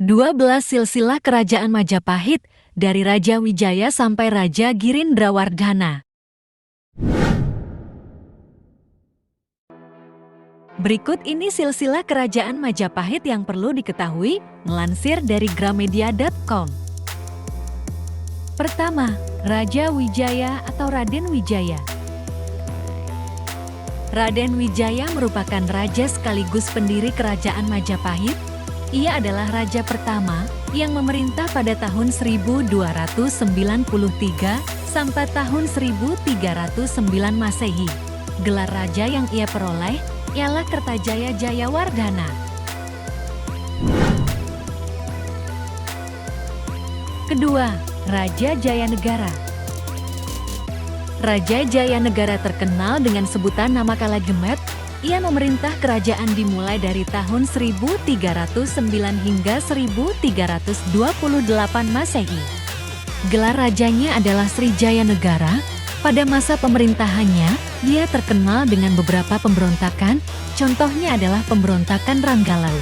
12 silsilah kerajaan Majapahit, dari Raja Wijaya sampai Raja Girindrawardhana. Berikut ini silsilah kerajaan Majapahit yang perlu diketahui, melansir dari gramedia.com. Pertama, Raja Wijaya atau Raden Wijaya. Raden Wijaya merupakan raja sekaligus pendiri kerajaan Majapahit. Ia adalah raja pertama yang memerintah pada tahun 1293 sampai tahun 1309 Masehi. Gelar raja yang ia peroleh ialah Kertajaya Jayawardhana. Kedua, Raja Jayanegara. Raja Jayanegara terkenal dengan sebutan nama Kalagemet. Ia memerintah kerajaan dimulai dari tahun 1309 hingga 1328 Masehi. Gelar rajanya adalah Sri Jayanegara. Pada masa pemerintahannya, dia terkenal dengan beberapa pemberontakan, contohnya adalah pemberontakan Ranggalau.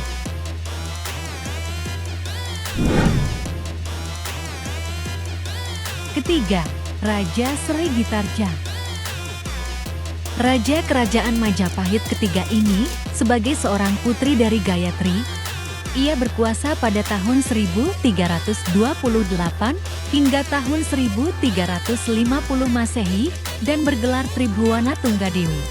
Ketiga, Raja Sri Gitarja. Raja Kerajaan Majapahit ketiga ini sebagai seorang putri dari Gayatri. Ia berkuasa pada tahun 1328 hingga tahun 1350 Masehi dan bergelar Tribhuwana Tunggadewi.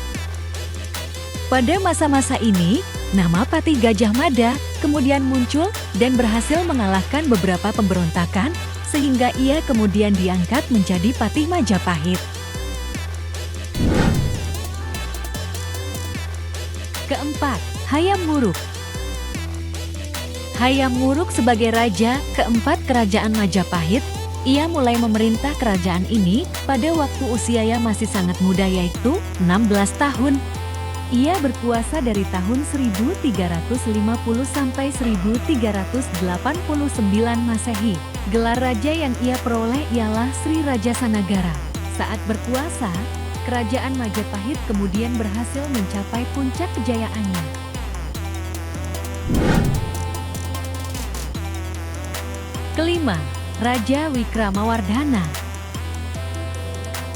Pada masa-masa ini, nama Patih Gajah Mada kemudian muncul dan berhasil mengalahkan beberapa pemberontakan sehingga ia kemudian diangkat menjadi Patih Majapahit. Keempat, Hayam Wuruk. Hayam Wuruk sebagai raja keempat kerajaan Majapahit, ia mulai memerintah kerajaan ini pada waktu usianya masih sangat muda yaitu 16 tahun. Ia berkuasa dari tahun 1350 sampai 1389 Masehi. Gelar raja yang ia peroleh ialah Sri Raja Sanagara. Saat berkuasa, kerajaan Majapahit kemudian berhasil mencapai puncak kejayaannya. Kelima, Raja Wikramawardhana.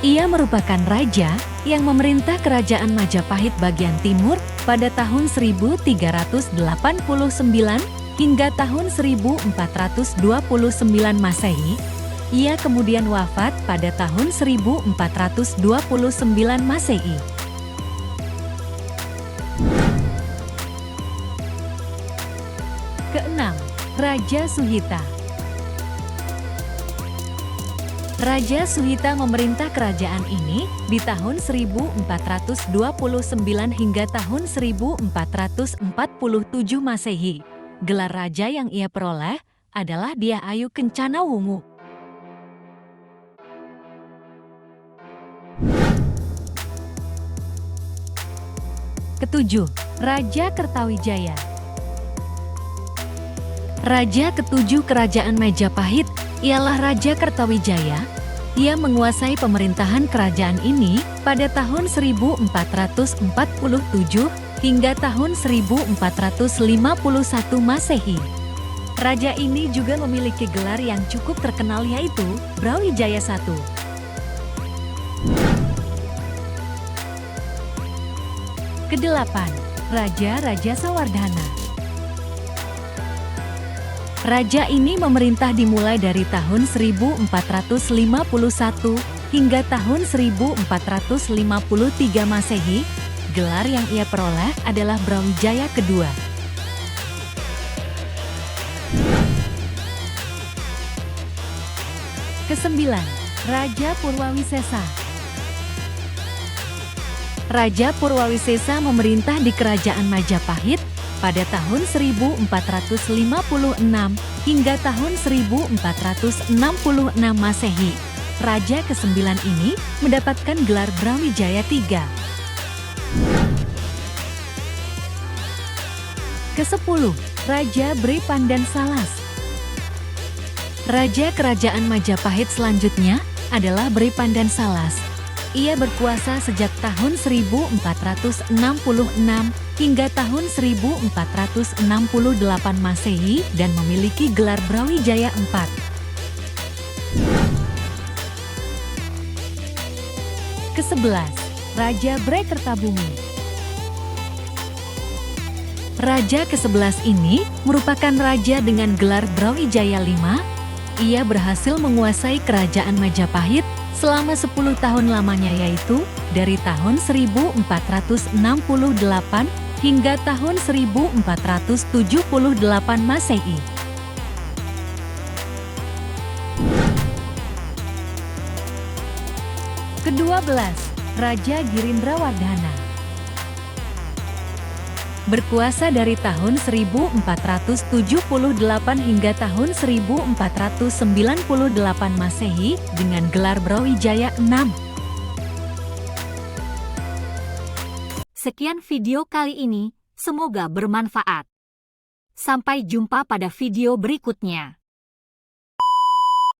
Ia merupakan raja yang memerintah kerajaan Majapahit bagian timur pada tahun 1389 hingga tahun 1429 Masehi. Ia kemudian wafat pada tahun 1429 Masehi. Keenam, Raja Suhita. Raja Suhita memerintah kerajaan ini di tahun 1429 hingga tahun 1447 Masehi. Gelar raja yang ia peroleh adalah Dyah Ayu Kencana Wungu. Ketujuh, Raja Kertawijaya. Raja ketujuh kerajaan Majapahit ialah Raja Kertawijaya. Ia menguasai pemerintahan kerajaan ini pada tahun 1447 hingga tahun 1451 Masehi. Raja ini juga memiliki gelar yang cukup terkenal yaitu Brawijaya I. Kedelapan, Raja Rajasawardhana. Raja ini memerintah dimulai dari tahun 1451 hingga tahun 1453 Masehi. Gelar yang ia peroleh adalah Brawijaya II. Kesembilan, Raja Purwawisesa. Raja Purwawisesa memerintah di kerajaan Majapahit pada tahun 1456 hingga tahun 1466 Masehi. Raja ke-9 ini mendapatkan gelar Brawijaya III. Ke-10, Raja Bre Pandan Salas. Raja kerajaan Majapahit selanjutnya adalah Bre Pandan Salas. Ia berkuasa sejak tahun 1466 hingga tahun 1468 Masehi dan memiliki gelar Brawijaya IV. Ke-11, Raja Brekertabumi. Raja ke-11 ini merupakan raja dengan gelar Brawijaya V. Ia berhasil menguasai kerajaan Majapahit selama 10 tahun lamanya, yaitu dari tahun 1468 hingga tahun 1478 Masehi. Ke-12, Raja Girindrawardhana. Berkuasa dari tahun 1478 hingga tahun 1498 Masehi dengan gelar Brawijaya VI. Sekian video kali ini, semoga bermanfaat. Sampai jumpa pada video berikutnya.